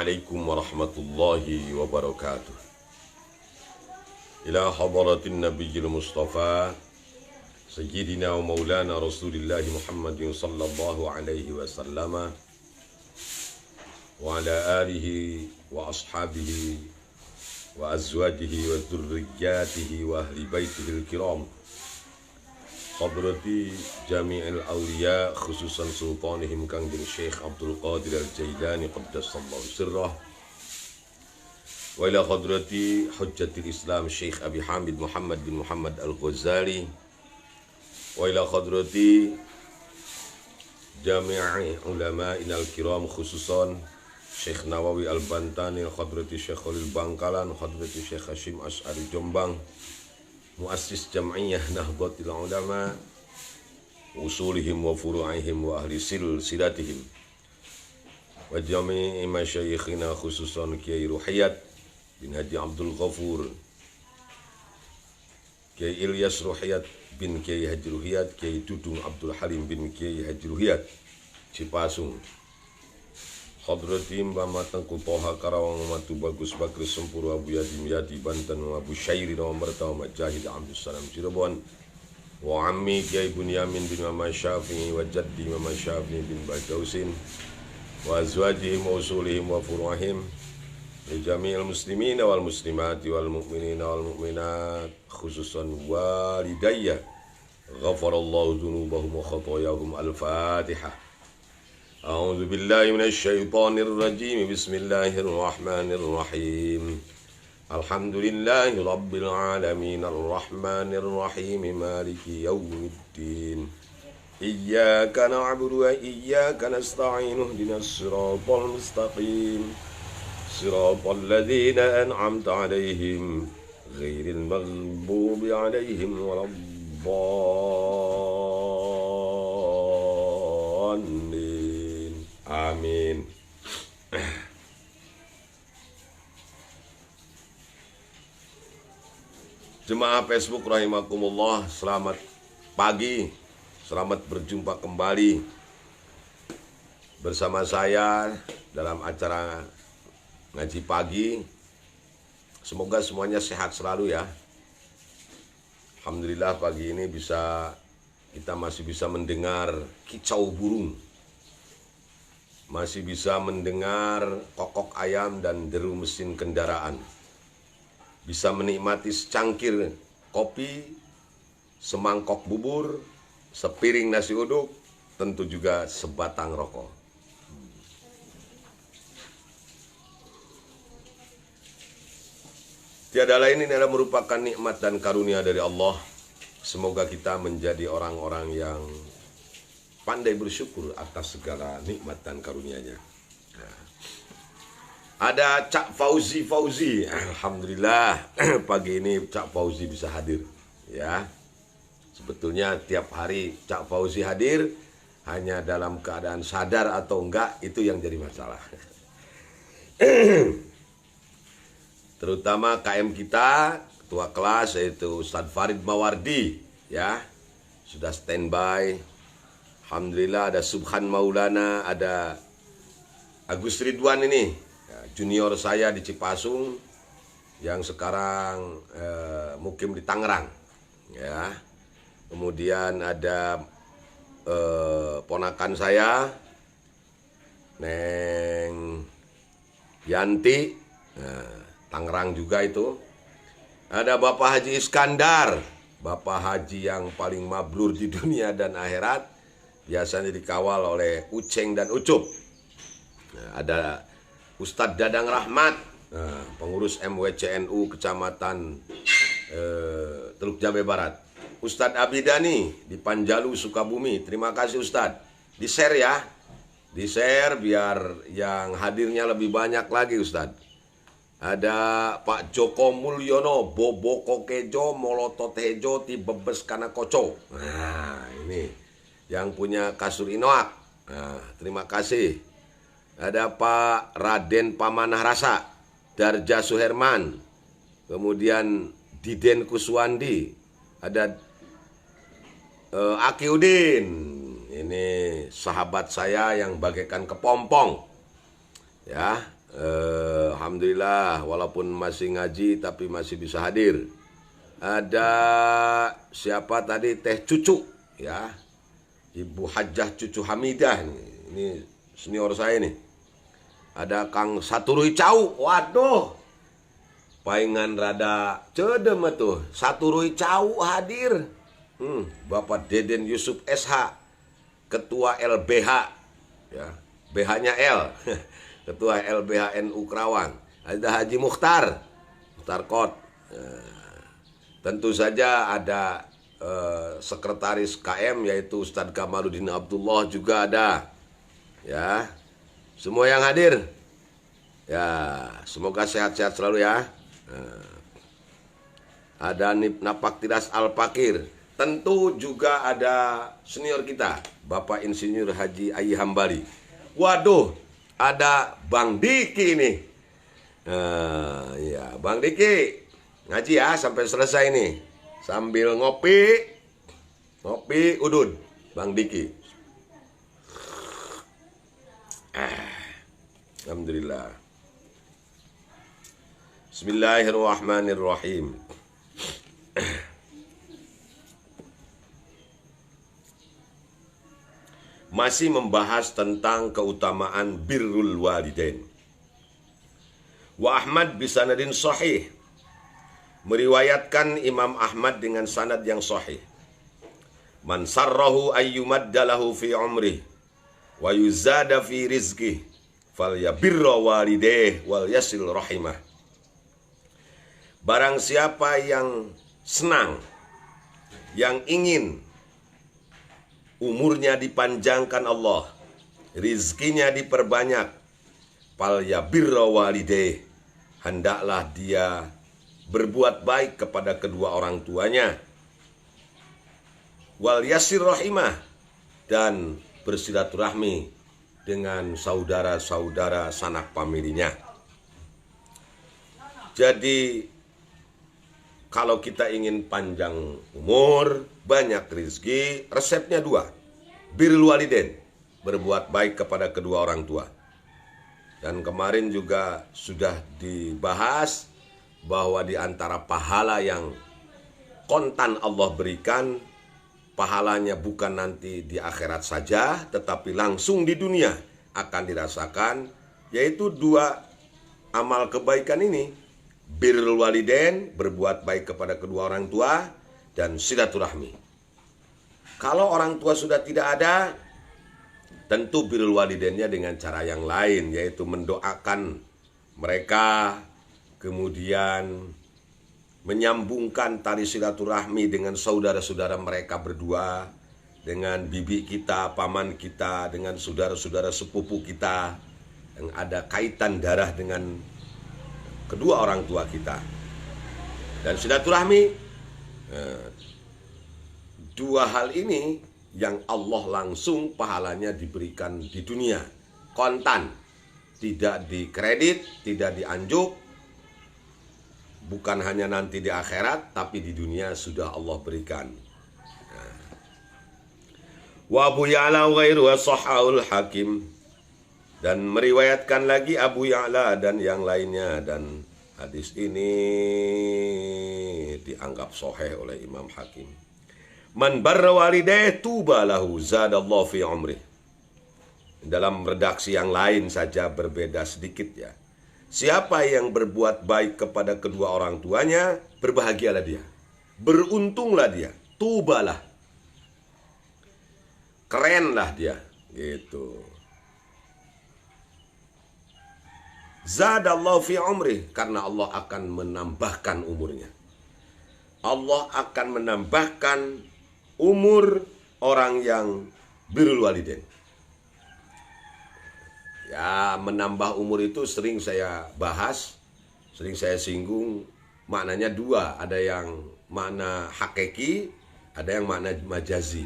Assalamualaikum warahmatullahi wabarakatuh. Ila hadratin Nabiyil Mustafa Sayyidina wa Maulana Rasulillahi Muhammadin sallallahu alaihi wasallam wa ala alihi wa ashabihi wa azwajihi wa dhurriyyatihi wa ahli baitihi al-kiram. Hadrati jami'il awliya khususan sultanihim Kangjeng Syekh Abdul Qadir Al-Jailani qaddasallahu sirrah, wa ila hadrati hujjatil Islam Syekh Abi Hamid Muhammad bin Muhammad Al-Ghazali, wa ila hadrati jami'i ulama'ina al-kiram khususan Syekh Nawawi Al-Bantani, hadrati Syekh Khalil Bangkalan, hadrati Syekh Hashim Asy'ari Jombang, muassis jam'iyah Nahdlatul Ulama, usulihim wa furu'ihim wa ahli silsilatihim, wa jami'i masyayikhina khususan Kiai Ruhiyat bin Haji Abdul Ghafur, Kiai Ilyas Ruhiyat bin Kiai Haji Ruhiyat, Kiai Dudung Abdul Halim bin Kiai Haji Ruhiyat Cipasung, hadrati Mbah Matengku Toha Karawang, Matu Bagus Bakri Sempuru, Abu Yadim Yadi Banten, Abu Syairi Nomor Tawa Majahid Abdul Salam Cirebon, wa ammi Kiai Bunyamin bin Mama Syafi'i, wa jaddi Mama Syafi'i bin Badausin, wa azwajihim wa usulihim wa furu'ihim, li jami'il muslimin wal muslimati wal mu'minin wal mu'minat khususan walidayya ghafarallahu dzunubahum wa khatayahum. Al-Fatihah. A'udzu billahi minasy syaithanir rajim. Bismillahirrahmanir rahim. Alhamdulillahi rabbil alamin arrahmanir rahim maliki yaumiddin. Iyyaka na'budu wa iyyaka nasta'in ihdinas siratal mustaqim. Siratal ladzina an'amta 'alaihim ghairil maghdubi 'alaihim waladdallin. Amin. Jemaah Facebook rahimakumullah, selamat pagi, selamat berjumpa kembali bersama saya dalam acara ngaji pagi. Semoga semuanya sehat selalu ya. Alhamdulillah pagi ini kita masih bisa mendengar kicau burung, masih bisa mendengar kokok ayam dan deru mesin kendaraan, bisa menikmati secangkir kopi, semangkok bubur, sepiring nasi uduk, tentu juga sebatang rokok. Tiada lain, ini adalah merupakan nikmat dan karunia dari Allah. Semoga kita menjadi orang-orang yang pandai bersyukur atas segala nikmat dan karunia-Nya. Nah, ada Cak Fauzi. Alhamdulillah pagi ini Cak Fauzi bisa hadir ya. Sebetulnya tiap hari Cak Fauzi hadir, hanya dalam keadaan sadar atau enggak itu yang jadi masalah. Terutama KM kita, ketua kelas yaitu Ustadz Farid Mawardi ya, sudah standby. Alhamdulillah ada Subhan Maulana, ada Agus Ridwan ini junior saya di Cipasung yang sekarang mukim di Tangerang ya. Kemudian ada ponakan saya Neng Yanti, Tangerang juga itu. Ada Bapak Haji Iskandar, Bapak Haji yang paling mablur di dunia dan akhirat, biasanya dikawal oleh Uceng dan Ucup. Ada Ustadz Dadang Rahmat, pengurus MWCNU Kecamatan Teluk Jambe Barat. Ustadz Abidani di Panjalu Sukabumi. Terima kasih Ustadz. Di share ya, di share biar yang hadirnya lebih banyak lagi Ustadz. Ada Pak Joko Mulyono, Bobo Kokejo, Molotot Hejo, Tibebes Kana Koco. Nah ini yang punya kasur Inoak. Nah, terima kasih. Ada Pak Raden Pamanah Rasa, Darja Suherman, kemudian Diden Kuswandi, ada Aki Udin, ini sahabat saya yang bagaikan kepompong ya. Alhamdulillah, walaupun masih ngaji tapi masih bisa hadir. Ada siapa tadi, Teh Cucu ya, Ibu Hajah Cucu Hamidah ini senior saya nih. Ada Kang Saturui Cau, waduh, paingan rada cedem tuh. Saturui Cau hadir. Bapak Deden Yusuf SH, Ketua LBH ya, BH-nya L. Ketua LBH NU Kerawang. Ada Haji Mukhtar Kot. Tentu saja ada sekretaris KM yaitu Ustadz Kamaluddin Abdullah juga ada. Ya. Semua yang hadir. Ya, semoga sehat-sehat selalu ya. Ada Napak Tiras Al-Pakir. Tentu juga ada senior kita, Bapak Insinyur Haji Ayi Hambali. Waduh, ada Bang Diki nih. Ya, Bang Diki ngaji ya sampai selesai nih. Sambil ngopi udun, Bang Diki. Alhamdulillah. Bismillahirrahmanirrahim. Masih membahas tentang keutamaan birrul walidain. Wa Ahmad bisanadin sahih. Meriwayatkan Imam Ahmad dengan sanad yang sahih. Man sarrahu ayyumadda lahu fi umrih wa yuzada fi rizqih falyabirra walidayh wal yasil rahimah. Barang siapa yang senang, yang ingin umurnya dipanjangkan Allah, rizkinya diperbanyak, falyabirra walidayh, hendaklah dia berbuat baik kepada kedua orang tuanya, wal yasir rahimah, dan bersilaturahmi dengan saudara-saudara sanak familinya. Jadi kalau kita ingin panjang umur, banyak rezeki, resepnya dua. Birrul walidain, berbuat baik kepada kedua orang tua. Dan kemarin juga sudah dibahas bahwa di antara pahala yang kontan Allah berikan, pahalanya bukan nanti di akhirat saja, tetapi langsung di dunia akan dirasakan, yaitu dua amal kebaikan ini. Birrul walidain, berbuat baik kepada kedua orang tua, dan silaturahmi. Kalau orang tua sudah tidak ada, tentu birrul walidainnya dengan cara yang lain, yaitu mendoakan mereka, kemudian menyambungkan tali silaturahmi dengan saudara-saudara mereka berdua, dengan bibi kita, paman kita, dengan saudara-saudara sepupu kita yang ada kaitan darah dengan kedua orang tua kita. Dan silaturahmi, dua hal ini yang Allah langsung pahalanya diberikan di dunia, kontan, tidak dikredit, tidak dianjuk, bukan hanya nanti di akhirat, tapi di dunia sudah Allah berikan. Wa Abu Ya'la ghairu sahhaul Hakim. Dan meriwayatkan lagi Abu Ya'la dan yang lainnya, dan hadis ini dianggap sahih oleh Imam Hakim. Man barra walidayh tuba lahu zadallahu fi umrih. Dalam redaksi yang lain saja berbeda sedikit ya. Siapa yang berbuat baik kepada kedua orang tuanya, berbahagialah dia, beruntunglah dia, tubalah, kerenlah dia, gitu. Zadallahu fi umrih, karena Allah akan menambahkan umurnya. Allah akan menambahkan umur orang yang birrul walidain. Ya, menambah umur itu sering saya bahas, sering saya singgung, maknanya dua. Ada yang makna hakiki, ada yang makna majazi.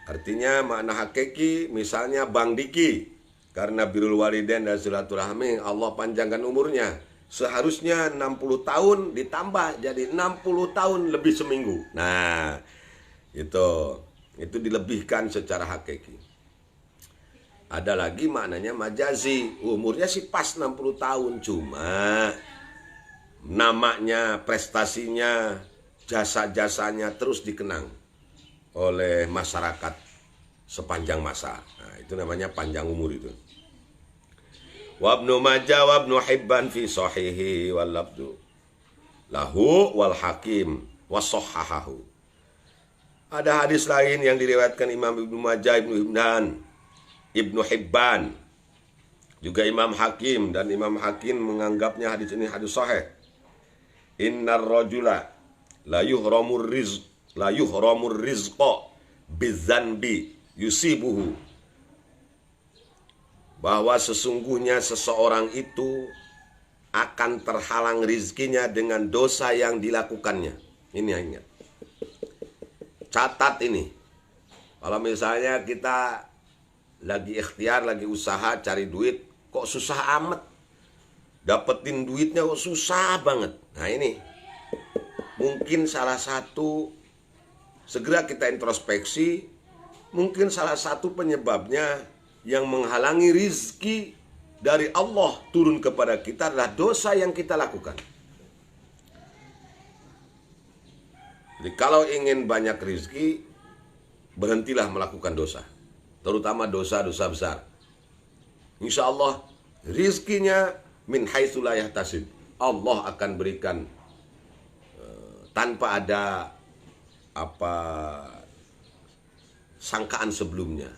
Artinya makna hakiki, misalnya Bang Diki, karena birrul walidain dan silaturahmi, Allah panjangkan umurnya. Seharusnya 60 tahun ditambah jadi 60 tahun lebih seminggu. Nah, itu dilebihkan secara hakiki. Ada lagi maknanya majazi, umurnya sih pas 60 tahun, cuma namanya, prestasinya, jasa-jasanya terus dikenang oleh masyarakat sepanjang masa. Nah, itu namanya panjang umur itu. Wabnu Majah wabnu Hibban fi sahihi wal labdu lahu wal hakim wasahhahahu. Ada hadis lain yang diriwayatkan Imam Ibnu Majah, Ibnu Hibban, juga Imam Hakim, dan Imam Hakim menganggapnya hadis ini hadis sahih. Innar rajula la yuhramur rizqa bizanbi yusibuhu. Bahwa sesungguhnya seseorang itu akan terhalang rizkinya dengan dosa yang dilakukannya. Ini ingat. Catat ini. Kalau misalnya kita lagi ikhtiar, lagi usaha cari duit, kok susah amat. Dapetin duitnya kok susah banget. Nah ini mungkin salah satu, segera kita introspeksi, mungkin salah satu penyebabnya yang menghalangi rizki dari Allah turun kepada kita adalah dosa yang kita lakukan. Jadi kalau ingin banyak rizki, berhentilah melakukan dosa, terutama dosa-dosa besar. Insya Allah rizkinya min haitsu la yahtasib, Allah akan berikan tanpa ada sangkaan sebelumnya.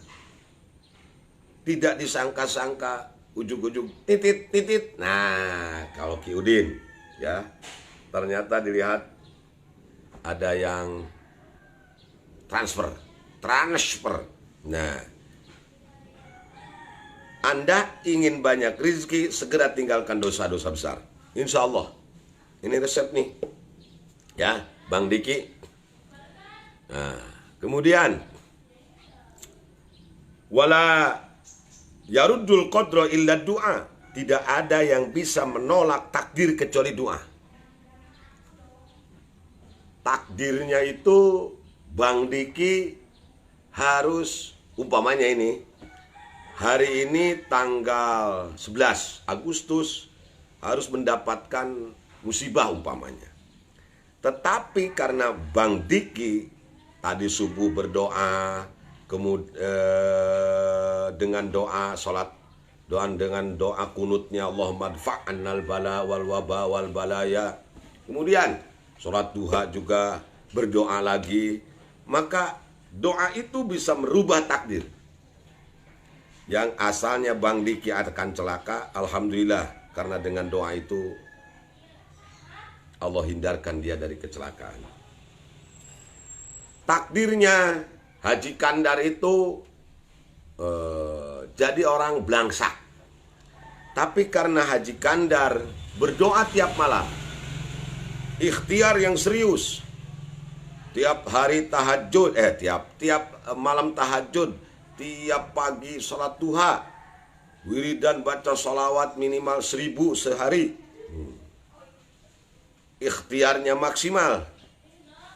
Tidak disangka-sangka, ujug-ujug titit. Nah, kalau Ki Udin ya, ternyata dilihat ada yang transfer. Nah, Anda ingin banyak rezeki, segera tinggalkan dosa-dosa besar. Insya Allah. Ini resep nih. Ya, Bang Diki. Nah, kemudian wala yaruddul qadra illa du'a. Tidak ada yang bisa menolak takdir kecuali doa. Takdirnya itu Bang Diki harus, umpamanya ini, hari ini tanggal 11 Agustus harus mendapatkan musibah umpamanya. Tetapi karena Bang Diki tadi subuh berdoa, kemudian dengan doa salat, dengan doa kunutnya Allahumma dfa'annal bala wal waba wal balaya, kemudian salat duha juga berdoa lagi, maka doa itu bisa merubah takdir. Yang asalnya Bang Diki akan celaka, alhamdulillah karena dengan doa itu Allah hindarkan dia dari kecelakaan. Takdirnya Haji Kandar itu jadi orang blangsak. Tapi karena Haji Kandar berdoa tiap malam, ikhtiar yang serius, tiap hari tahajud, tiap malam tahajud, tiap pagi sholat duha, wiridan baca sholawat minimal 1000 sehari, ikhtiarnya maksimal,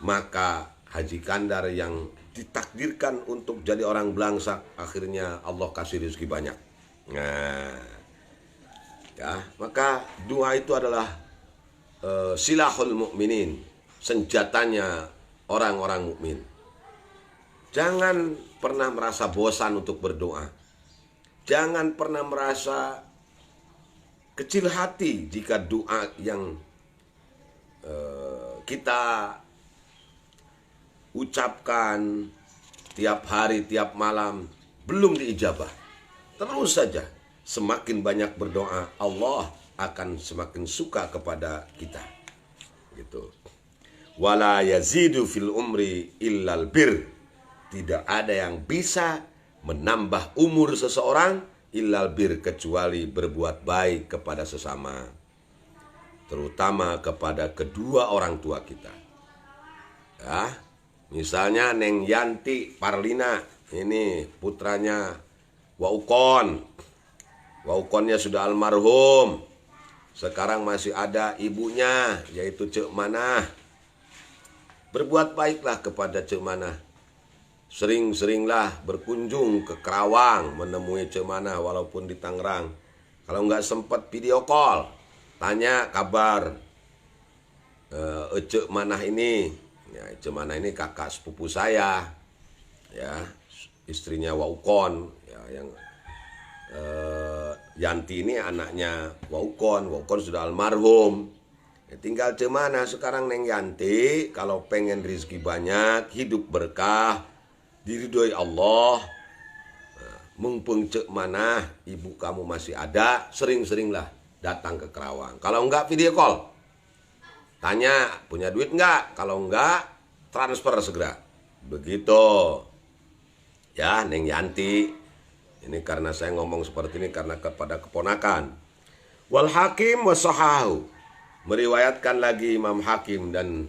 maka Haji Kandar yang ditakdirkan untuk jadi orang belangsak, akhirnya Allah kasih rezeki banyak. Nah, ya, maka doa itu adalah silahul mukminin, senjatanya orang-orang mukmin. Jangan pernah merasa bosan untuk berdoa. Jangan pernah merasa kecil hati jika doa yang kita ucapkan tiap hari, tiap malam belum diijabah. Terus saja semakin banyak berdoa, Allah akan semakin suka kepada kita. Gitu. Wala yazidu fil umri illal bir. Tidak ada yang bisa menambah umur seseorang illal bir, kecuali berbuat baik kepada sesama, terutama kepada kedua orang tua kita. Ya, misalnya Neng Yanti Parlina, ini putranya Waukon. Waukonnya sudah almarhum. Sekarang masih ada ibunya, yaitu Cek Manah. Berbuat baiklah kepada Cek Manah. Sering-seringlah berkunjung ke Kerawang menemui Cek Manah walaupun di Tangerang. Kalau nggak sempat video call, tanya kabar Cek Manah ini. Ya, Cek Manah ini kakak sepupu saya, ya, istrinya Waukon, ya, yang Yanti ini anaknya Waukon sudah almarhum. Ya, tinggal Cek Manah sekarang Neng Yanti, kalau pengen rezeki banyak, hidup berkah, diridhoi Allah, mumpung Cek Manah ibu kamu masih ada, sering-seringlah datang ke Kerawang. Kalau enggak video call, tanya punya duit enggak, kalau enggak transfer segera. Begitu ya Neng Yanti. Ini karena saya ngomong seperti ini karena kepada keponakan. Wal Hakim wasahahu, meriwayatkan lagi Imam Hakim dan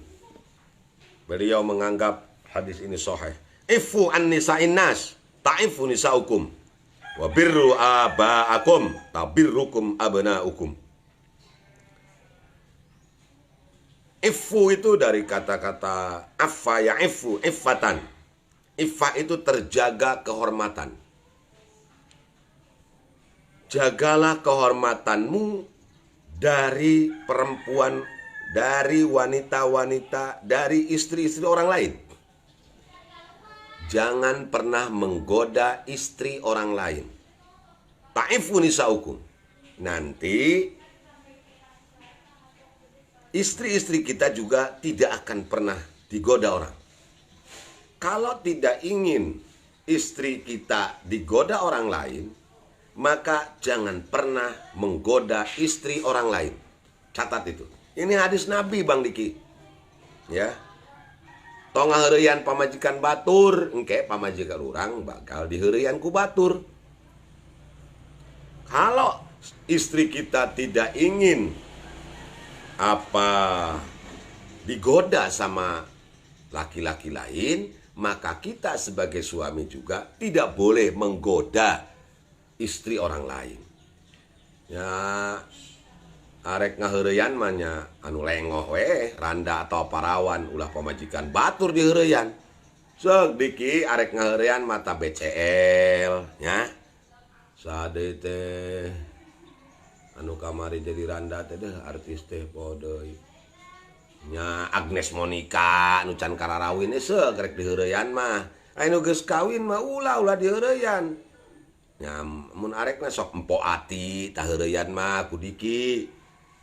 beliau menganggap hadis ini sahih. Ifu an nisa'in nas ta'ifu nisa'ukum wa birru aba'akum tabirrukum abna'ukum. Ifu itu dari kata-kata affa ya'ifu iffatan. Iffa itu terjaga kehormatan. Jagalah kehormatanmu dari perempuan, dari wanita-wanita, dari istri-istri orang lain. Jangan pernah menggoda istri orang lain. Ta'ifu nisa'ukum. Nanti istri-istri kita juga tidak akan pernah digoda orang. Kalau tidak ingin istri kita digoda orang lain, maka jangan pernah menggoda istri orang lain. Catat itu. Ini hadis Nabi Bang Diki. Ya. Tong ngaheureyan pamajikan batur, engke pamajikan urang bakal diheureyan ku batur. Kalau istri kita tidak ingin digoda sama laki-laki lain, maka kita sebagai suami juga tidak boleh menggoda istri orang lain. Ya, arek ngaheureyan mah nya anu lengoh we, randa atau parawan ulah pamajikan batur di heureyan. Sok diki arek ngaheureyan mata BCL nya. Sade teh anu kamari jadi randa teh artis teh podeui. Nya Agnes Monica anu can kararawin seuk rek di heureyan mah. Anu geus kawin mah ulah di heureyan. Ya, mun arekna sok empok ati taheureyan mah kudiki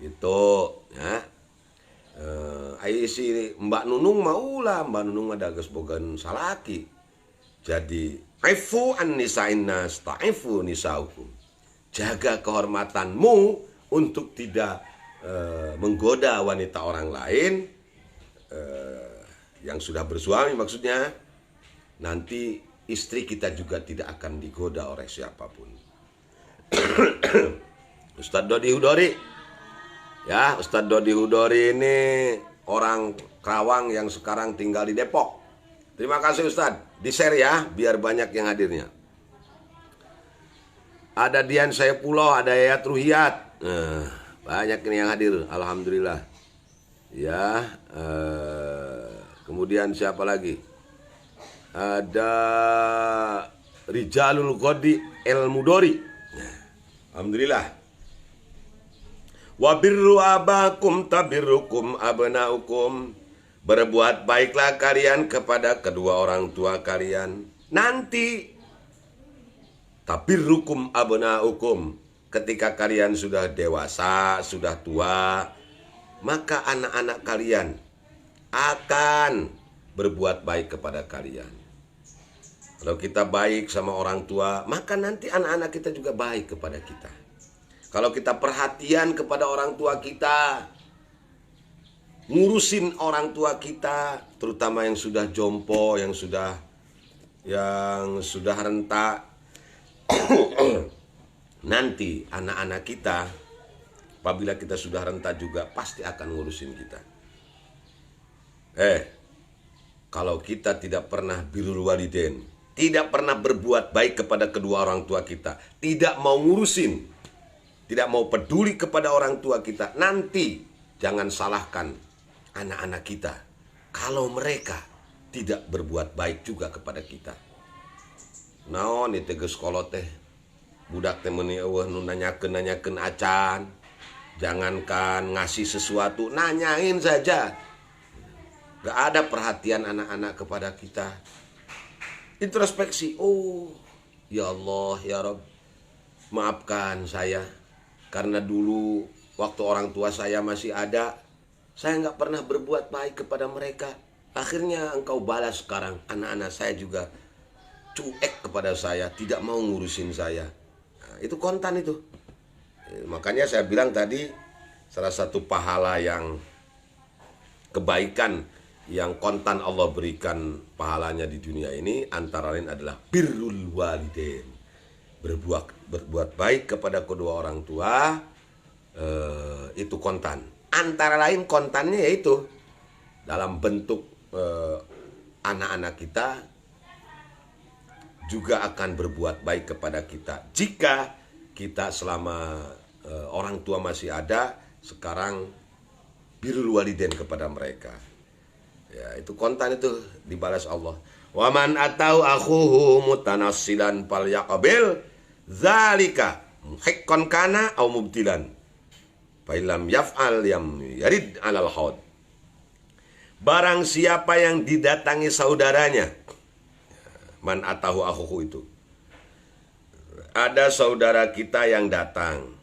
gitu ya. Ai si Mbak Nunung mah ulah, Mbak Nunung mah da geus bogan salaki. Jadi ifu an nisa'in nas ta'ifu nisa'ukum. Jaga kehormatanmu untuk tidak menggoda wanita orang lain yang sudah bersuami maksudnya. Nanti istri kita juga tidak akan digoda oleh siapapun. Ustadz Dodi Hudori. Ya, Ustadz Dodi Hudori ini orang Kerawang yang sekarang tinggal di Depok. Terima kasih Ustadz. Di-share ya, biar banyak yang hadirnya. Ada Dian Saifullah, ada Yayat Ruhiyat. Banyak ini yang hadir, alhamdulillah. Ya, kemudian siapa lagi? Ada Rijalul Qodi El Mudori. Alhamdulillah. Wa birru abakum tabirrukum abnaukum. Berbuat baiklah kalian kepada kedua orang tua kalian. Nanti tabirrukum abnaukum. Ketika kalian sudah dewasa, sudah tua, maka anak-anak kalian akan berbuat baik kepada kalian. Kalau kita baik sama orang tua, maka nanti anak-anak kita juga baik kepada kita. Kalau kita perhatian kepada orang tua kita, ngurusin orang tua kita, terutama yang sudah jompo, yang sudah renta, nanti anak-anak kita, apabila kita sudah renta juga, pasti akan ngurusin kita. Kalau kita tidak pernah birrul walidain, tidak pernah berbuat baik kepada kedua orang tua kita, tidak mau ngurusin, tidak mau peduli kepada orang tua kita, nanti jangan salahkan anak-anak kita kalau mereka tidak berbuat baik juga kepada kita. Naon itu geus kolot teh budak teh meuni eueuh nu nanyakeun acan, jangankan ngasih sesuatu, nanyain saja. Gak ada perhatian anak-anak kepada kita. Introspeksi, oh ya Allah ya Rabb, maafkan saya karena dulu waktu orang tua saya masih ada, saya nggak pernah berbuat baik kepada mereka. Akhirnya engkau balas sekarang, anak-anak saya juga cuek kepada saya, tidak mau ngurusin saya. Nah, itu kontan itu. Makanya saya bilang tadi, salah satu pahala yang kebaikan yang kontan Allah berikan pahalanya di dunia ini antara lain adalah birrul walidain, berbuat baik kepada kedua orang tua. Itu kontan. Antara lain kontannya yaitu dalam bentuk anak-anak kita juga akan berbuat baik kepada kita jika kita selama orang tua masih ada sekarang birrul walidain kepada mereka. Ya, itu kontan itu dibalas Allah. Wa man atau akhuhu mutanassilan falyaqbil zalika muhiqqan kana aw mubtilan. Fa illam yaf'al yam yarid 'alal haud. Barang siapa yang didatangi saudaranya, man atahu akhuhu itu. Ada saudara kita yang datang.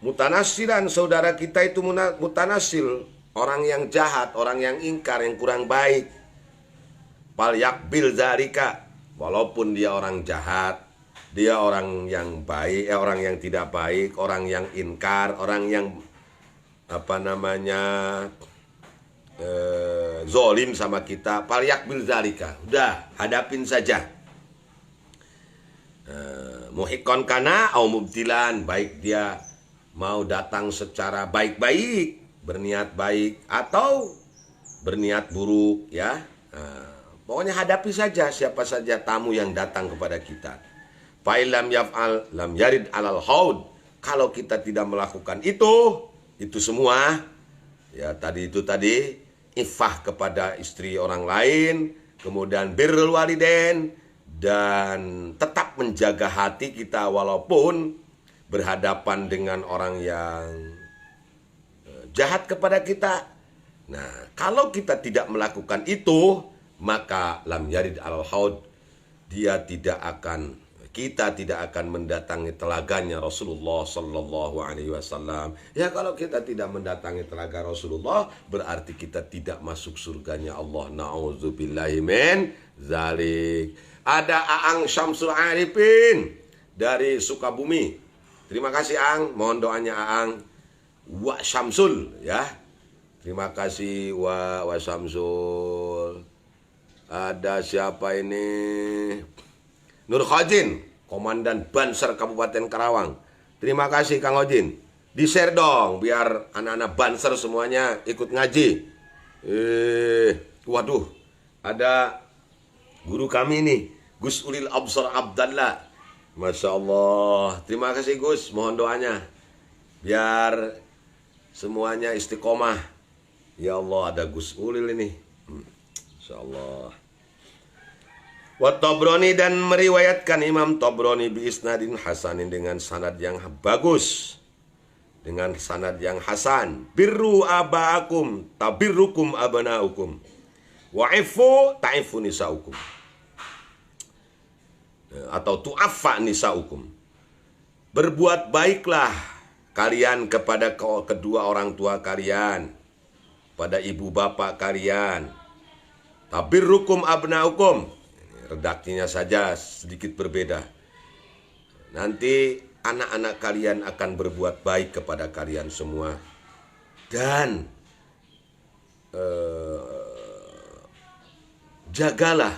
Mutanasilan, saudara kita itu mutanasil, orang yang jahat, orang yang ingkar, yang kurang baik. Fal yakbil zalika, walaupun dia orang jahat, dia orang yang baik, orang yang tidak baik, orang yang ingkar, orang yang zolim sama kita. Fal yakbil zalika, udah hadapin saja. Muhiqqan kana au mubtilan, baik dia mau datang secara baik-baik, berniat baik atau berniat buruk, ya. Pokoknya hadapi saja siapa saja tamu yang datang kepada kita. Fa illam yaf'al lam yarid 'alal haud. Kalau kita tidak melakukan itu semua, ya tadi iffah kepada istri orang lain, kemudian birrul walidain, dan tetap menjaga hati kita walaupun berhadapan dengan orang yang jahat kepada kita. Nah, kalau kita tidak melakukan itu, maka lam yarid 'alal haud, kita tidak akan mendatangi telaganya Rasulullah sallallahu alaihi wasallam. Ya, kalau kita tidak mendatangi telaga Rasulullah, berarti kita tidak masuk surganya Allah. Nauzubillahi min zalik. Ada Aang Syamsul Arifin dari Sukabumi. Terima kasih Aang, mohon doanya Aang. Wa Syamsul, ya. Terima kasih Wa Syamsul. Ada siapa ini? Nur Khojin, Komandan Banser Kabupaten Karawang. Terima kasih Kang Ojin. Di-share dong biar anak-anak Banser semuanya ikut ngaji. Waduh, ada guru kami nih, Gus Ulil Absar Abdallah. Masya Allah, terima kasih Gus, mohon doanya biar semuanya istiqomah. Ya Allah, ada Gus Ulil ini. Masya Allah. Wa Tabrani, dan meriwayatkan Imam Tabrani bi isnadin hasanin, dengan sanad yang bagus, dengan sanad yang hasan. Birru abaakum tabirrukum abanaukum wa'ifu ta'ifu nisaukum, atau tu'affa nisaukum. Berbuat baiklah kalian kepada kedua orang tua kalian, pada ibu bapak kalian. Tabirrukum abnaukum, redaksinya saja sedikit berbeda. Nanti anak-anak kalian akan berbuat baik kepada kalian semua. Dan jagalah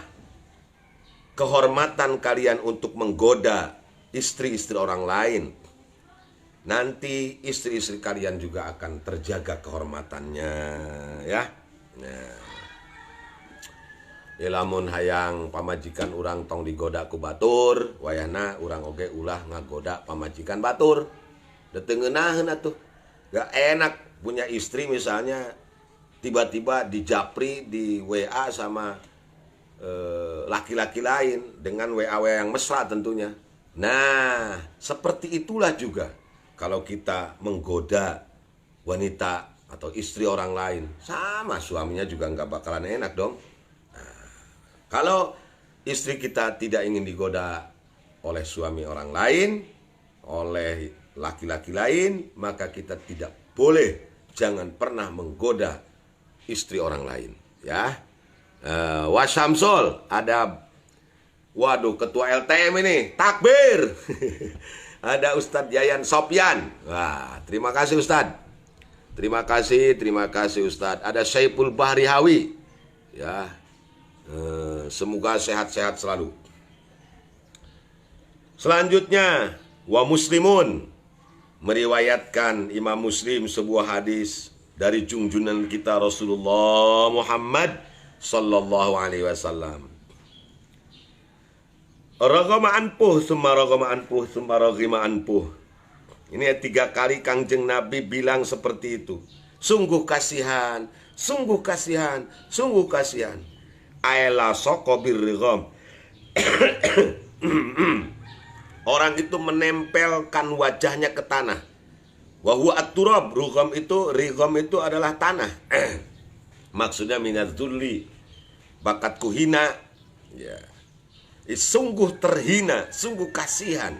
kehormatan kalian untuk menggoda istri-istri orang lain. Nanti istri-istri kalian juga akan terjaga kehormatannya, ya. Nah, lamun hayang pamajikan urang tong digoda ku batur, wayahna urang oge ulah ngagoda pamajikan batur. Detengenaheun atuh. Gak enak punya istri misalnya tiba-tiba dijapri di WA sama laki-laki lain dengan WA yang mesra tentunya. Nah, seperti itulah juga kalau kita menggoda wanita atau istri orang lain, sama suaminya juga nggak bakalan enak dong. Nah, kalau istri kita tidak ingin digoda oleh suami orang lain, oleh laki-laki lain, maka kita tidak boleh, jangan pernah menggoda istri orang lain, ya. Wasamsul, ada, waduh, ketua LTM ini, takbir. Ada Ustadz Yayan Sopyan. Wah, terima kasih Ustadz. Terima kasih Ustadz. Ada Saiful Bahri Hawi, ya. Semoga sehat-sehat selalu. Selanjutnya, wa Muslimun, meriwayatkan Imam Muslim sebuah hadis dari junjungan kita Rasulullah Muhammad sallallahu alaihi wasallam. Ragama anpuh, summa ragama anpuh, summa ragima anpuh. Ini 3 kali Kangjeng Nabi bilang seperti itu. Sungguh kasihan, sungguh kasihan, sungguh kasihan. Aela sokobir rigom. Orang itu menempelkan wajahnya ke tanah. Wahwa at-turab, rigom itu adalah tanah. Maksudnya minadzulli, bakatku hina, ya. Sungguh terhina, sungguh kasihan,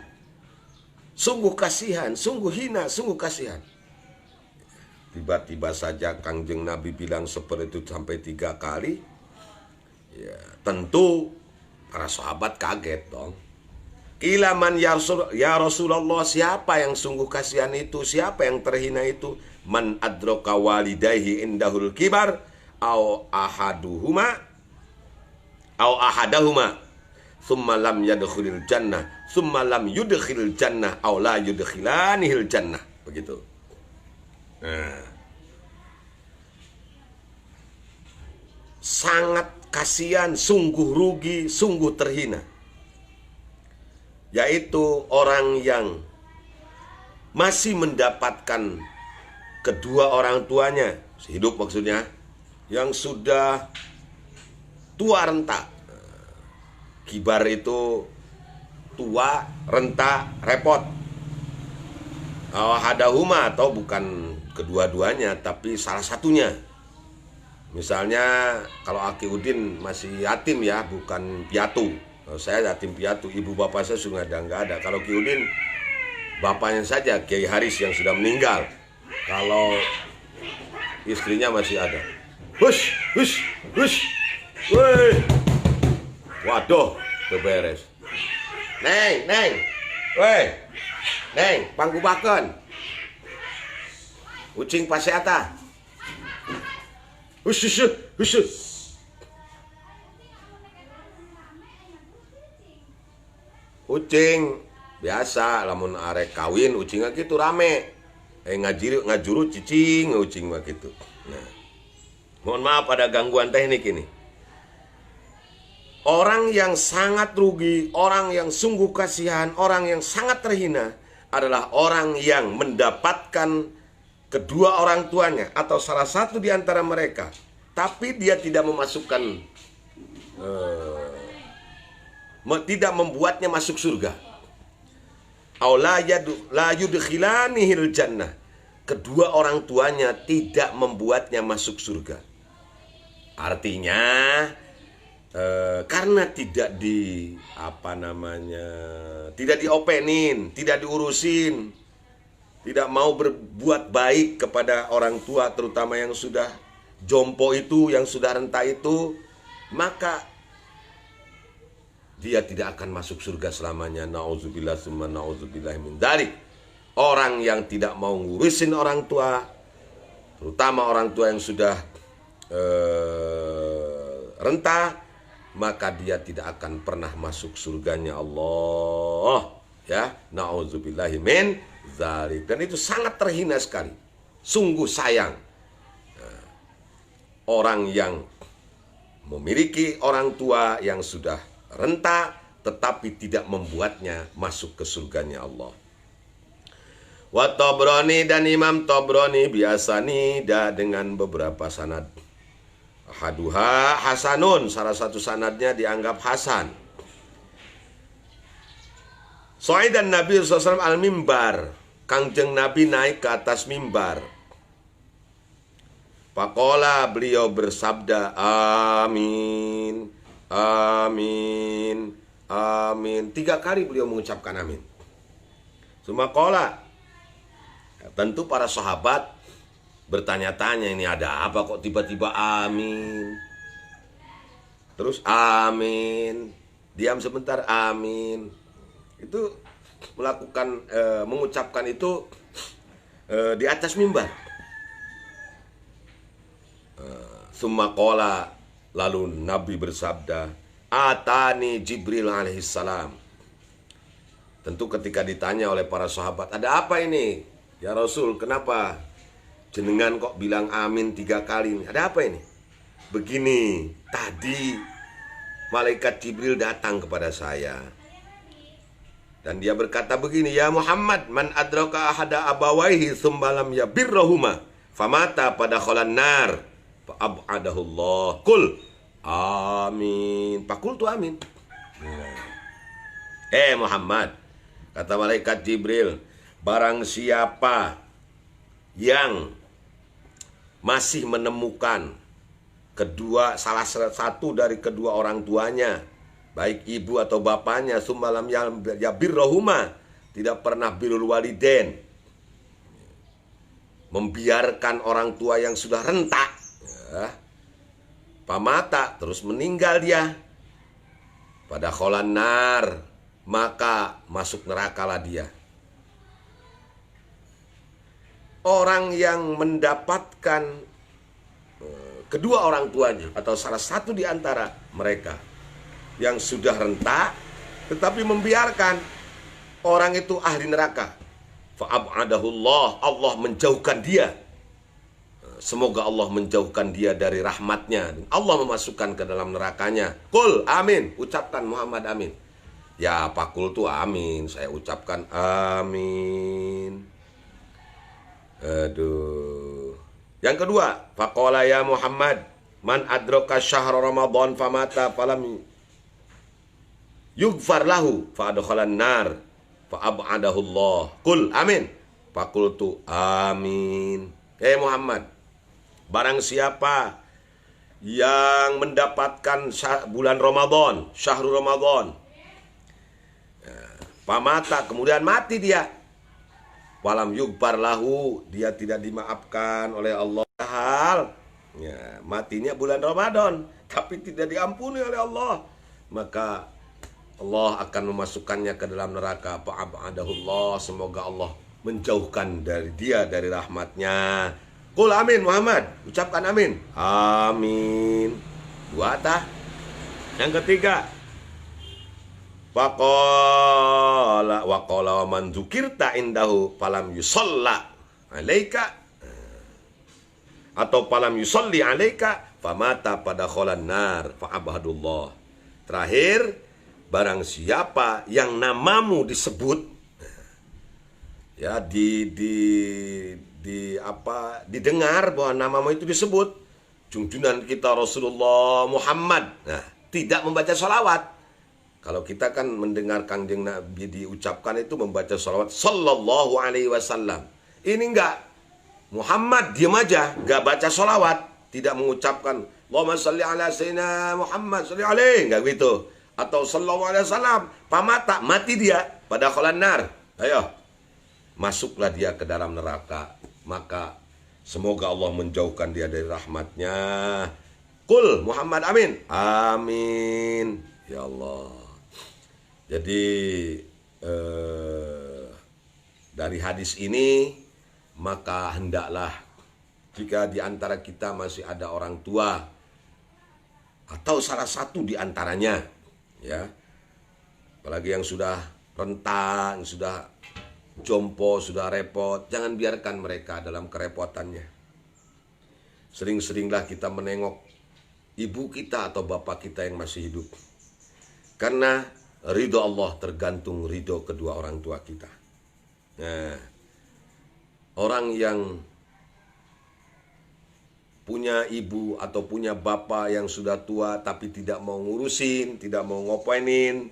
sungguh kasihan, sungguh hina, sungguh kasihan. Tiba-tiba saja Kangjeng Nabi bilang seperti itu sampai 3 kali. Ya, tentu para sahabat kaget dong. Ilaman ya Rasulullah, siapa yang sungguh kasihan itu, siapa yang terhina itu? Man adroka walidayhi indahul kibar au ahadahuma summa lam yadkhulil jannah summa lam yudkhilil jannah au la yudkhilanihil jannah. Begitu. Nah, sangat kasihan, sungguh rugi, sungguh terhina, yaitu orang yang masih mendapatkan kedua orang tuanya hidup, maksudnya yang sudah tua renta. Kibar itu tua, renta, repot. Hadahuma, atau bukan kedua-duanya tapi salah satunya. Misalnya kalau Aki Udin masih yatim ya, bukan piatu. Kalau saya yatim piatu, ibu bapak saya sudah nggak ada. Kalau Ki Udin, bapaknya saja Kiai Haris yang sudah meninggal. Kalau istrinya masih ada. Hush, hush, hush, woi. Waduh, beberes. Neng, woi, neng, panggubakeun. Ucing paseata. Hush, hush, hush. Ucing biasa, lamun arek kawin ucingnya gitu rame. Ngajuru cicing ucing mah gitu. Nah, mohon maaf ada gangguan teknik ini. Orang yang sangat rugi, orang yang sungguh kasihan, orang yang sangat terhina adalah orang yang mendapatkan kedua orang tuanya atau salah satu di antara mereka, tapi dia tidak memasukkan, tidak membuatnya masuk surga. La yudkhilanihil jannah. Kedua orang tuanya tidak membuatnya masuk surga. Artinya karena tidak tidak diopenin, tidak diurusin, tidak mau berbuat baik kepada orang tua, terutama yang sudah jompo itu, yang sudah renta itu, maka dia tidak akan masuk surga selamanya. Nauzubillah summa nauzubillah min dzalik. Orang yang tidak mau ngurusin orang tua, terutama orang tua yang sudah renta, maka dia tidak akan pernah masuk surganya Allah. Ya, nauzubillahi min dzalik. Dan itu sangat terhina sekali. Sungguh sayang. Orang yang memiliki orang tua yang sudah renta tetapi tidak membuatnya masuk ke surganya Allah. Wa Tabrani, dan Imam Tabrani biasa nida dengan beberapa sanad. Haduha hasanun, salah satu sanadnya dianggap hasan. So'idan Nabi SAW al-mimbar, Kangjeng Nabi naik ke atas mimbar. Faqala, beliau bersabda, amin, amin, amin. 3 kali beliau mengucapkan amin. Sumaqala, tentu para sahabat bertanya-tanya, ini ada apa kok tiba-tiba amin. Terus amin, diam sebentar, amin. Itu melakukan mengucapkan itu di atas mimbar. Sumaqala, lalu Nabi bersabda, atani Jibril alaihissalam. Tentu ketika ditanya oleh para sahabat, ada apa ini? Ya Rasul, kenapa jenengan kok bilang amin 3 kali? Ada apa ini? Begini, tadi malaikat Jibril datang kepada saya. Dan dia berkata begini, ya Muhammad, man adraka ahada abawaihi thumma lam yabirrahuma famata pada kholan nar fa'ab'adahullah. Kul amin. Pakul tu amin. Muhammad, kata malaikat Jibril, barang siapa yang masih menemukan salah satu dari kedua orang tuanya, baik ibu atau bapaknya, summalam ya birrohuma, tidak pernah birrul walidain, membiarkan orang tua yang sudah rentak, ya, pamata, terus meninggal dia, pada kholan nar, maka masuk nerakalah dia. Orang yang mendapatkan kedua orang tuanya atau salah satu di antara mereka yang sudah rentak tetapi membiarkan, orang itu ahli neraka. Fa'ab'adahullah, Allah menjauhkan dia. Semoga Allah menjauhkan dia dari rahmatnya. Allah memasukkan ke dalam nerakanya. Qul amin, ucapkan Muhammad amin. Ya pakul tu amin, saya ucapkan amin. Aduh. Yang kedua, faqala ya Muhammad, man adraka syahr Ramadan famata falam yughfar lahu fa'adkhalan nar fa'ab'adahullah. Qul amin. Faqultu amin. Muhammad, barang siapa yang mendapatkan bulan Ramadan, syahrul Ramadan, pamata, kemudian mati dia, walam yughfar lahu, dia tidak dimaafkan oleh Allah. Ya, matinya bulan Ramadan tapi tidak diampuni oleh Allah, maka Allah akan memasukkannya ke dalam neraka. Fa'ab'adahullah, semoga Allah menjauhkan dari dia dari rahmatnya. Qul amin Muhammad, ucapkan amin. Amin. 2 tah. Yang ketiga, waqala wa man dzukirta indahu falam yusalla alaika, atau falam yusalli alaika famata pada kholan nar fa'abadullah. Terakhir, barang siapa yang namamu disebut, ya didengar bahwa namamu itu disebut, junjungan kita Rasulullah Muhammad, nah, tidak membaca sholawat. Kalau kita kan mendengar Kangjeng Nabi diucapkan itu membaca sholawat sallallahu alaihi wasallam. Ini enggak, Muhammad diam aja, enggak baca sholawat, tidak mengucapkan Allahumma sholli ala sayyidina Muhammad sholli alaihi, enggak gitu. Atau sallallahu alaihi wasallam, pamata, mati dia pada kholan nar. Ayo, masuklah dia ke dalam neraka. Maka semoga Allah menjauhkan dia dari rahmatnya. Qul Muhammad amin. Amin. Ya Allah. Jadi dari hadis ini, maka hendaklah jika di antara kita masih ada orang tua atau salah satu di antaranya, ya, apalagi yang sudah rentan, sudah jompo, sudah repot, jangan biarkan mereka dalam kerepotannya. Sering-seringlah kita menengok ibu kita atau bapak kita yang masih hidup, karena ridho Allah tergantung ridho kedua orang tua kita. Nah, orang yang punya ibu atau punya bapak yang sudah tua tapi tidak mau ngurusin, tidak mau ngopenin,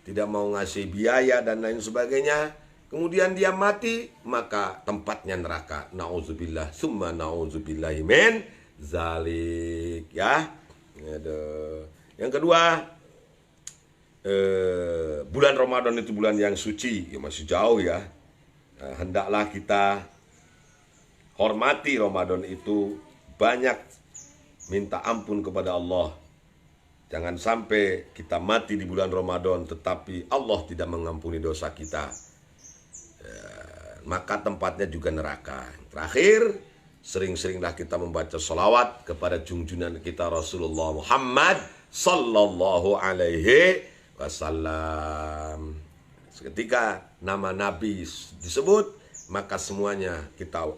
tidak mau ngasih biaya dan lain sebagainya, kemudian dia mati, maka tempatnya neraka. Nauzubillah, summa nauzubillahi min zalik, ya. Yang kedua, bulan Ramadan itu bulan yang suci, ya masih jauh ya. Hendaklah kita hormati Ramadan itu, banyak minta ampun kepada Allah. Jangan sampai kita mati di bulan Ramadan tetapi Allah tidak mengampuni dosa kita, maka tempatnya juga neraka. Terakhir, sering-seringlah kita membaca sholawat kepada junjungan kita Rasulullah Muhammad sallallahu alaihi wasallam. Ketika nama Nabi disebut, maka semuanya kita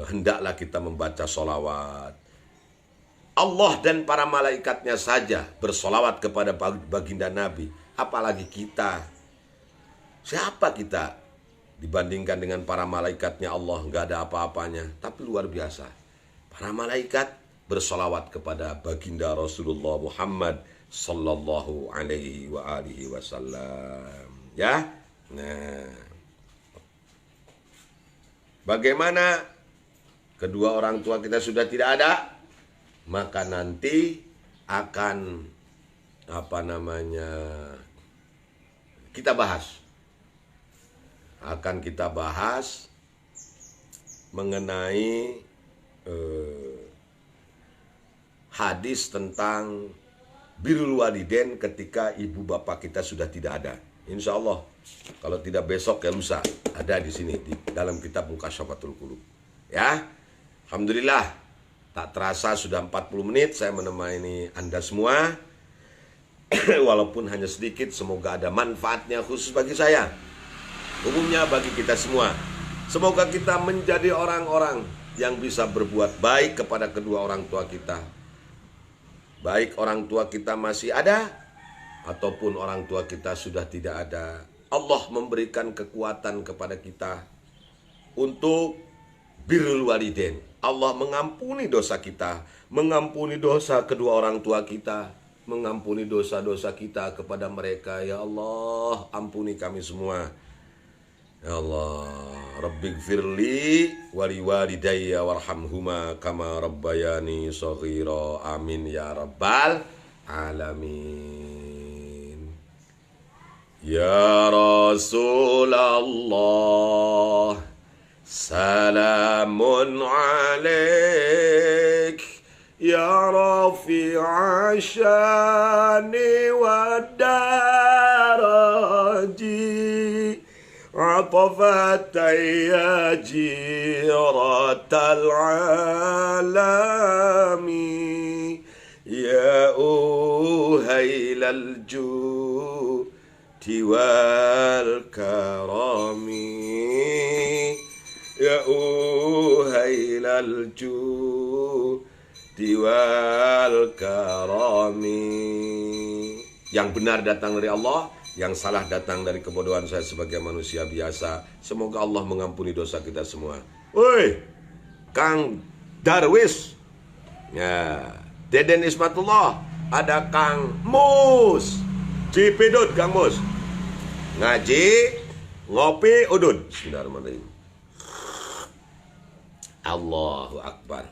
hendaklah kita membaca sholawat. Allah dan para malaikatnya saja bersolawat kepada baginda Nabi, apalagi kita. Siapa kita dibandingkan dengan para malaikatnya Allah? Nggak ada apa-apanya, tapi luar biasa. Para malaikat bersolawat kepada baginda Rasulullah Muhammad sallallahu alaihi wa alihi wasallam, ya. Nah, bagaimana kedua orang tua kita sudah tidak ada, maka nanti akan kita bahas mengenai hadis tentang birrul walidain ketika ibu bapak kita sudah tidak ada. Insya Allah, kalau tidak besok ya lusa, ada di sini di dalam kitab Mukasyfatul Qulub, ya. Alhamdulillah, tak terasa sudah 40 menit saya menemani Anda semua. Walaupun hanya sedikit, semoga ada manfaatnya khusus bagi saya, umumnya bagi kita semua. Semoga kita menjadi orang-orang yang bisa berbuat baik kepada kedua orang tua kita, baik orang tua kita masih ada ataupun orang tua kita sudah tidak ada. Allah memberikan kekuatan kepada kita untuk birrul walidain. Allah mengampuni dosa kita, mengampuni dosa kedua orang tua kita, mengampuni dosa-dosa kita kepada mereka. Ya Allah, ampuni kami semua. Ya Allah, Rabbighfirli wali walidayya warhamhuma kama rabbayani shaghira. Amin ya rabbal alamin. Ya Rasulullah, salamun alaik ya rafi'a syani wa daraji, atafatan ya jiratal alami, ya uhailal judi wal karami, ya uhailal judi wal karami. Yang benar datang dari Allah, yang salah datang dari kebodohan saya sebagai manusia biasa. Semoga Allah mengampuni dosa kita semua. Woi, Kang Darwis, ya, Deden Ismatullah, ada Kang Mus, Cipidut Kang Mus, ngaji, ngopi, udud. Bismillahirrahmanirrahim. Allahu Akbar.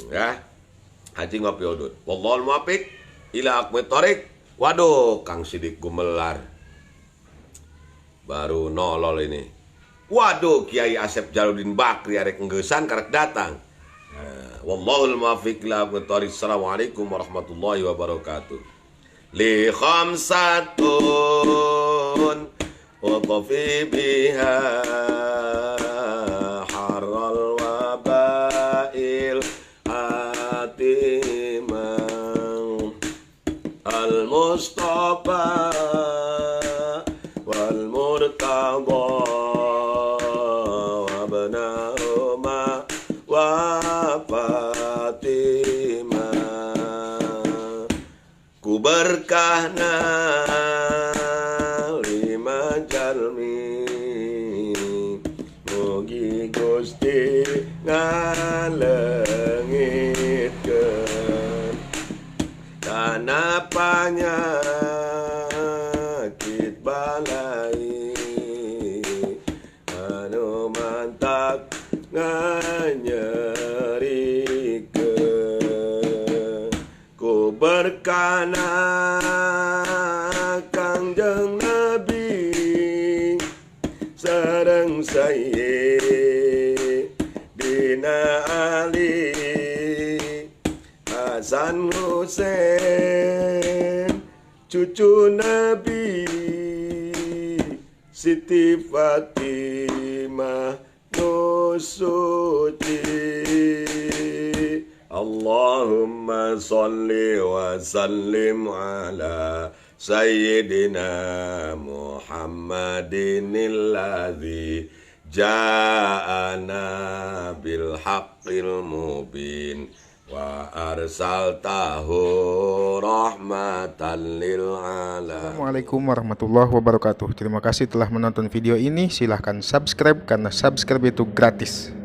Ya, haji ngopi udud. Wallahul muwaffiq ila aqwamit thoriq. Waduh, Kang Sidik Gumelar baru nolol ini. Waduh, Kiai Asep Jaludin Bakri arek ngeusan karek datang. Wallahul muwaffiq ila aqwamit thoriq. Assalamualaikum warahmatullahi wabarakatuh. Li khamsatun wa qafi biha harral wabail hatimang al-mustafa wal murtada wa banahuma wa Fatima, ku berkahna lima ngalengitkeun kana panyakit balai anu mantak nganyerikeun ku berkana Kangjeng Nabi sareng saye dina Ali Hasan Husein cucu Nabi Siti Fatimah Nusuci Allahumma salli wa sallim ala Sayyidina Muhammadin alladzi ja'ana bil haqqil mubin wa arsaltahu rahmatan lil alamin. Assalamualaikum warahmatullahi wabarakatuh. Terima kasih telah menonton video ini. Silahkan subscribe karena subscribe itu gratis.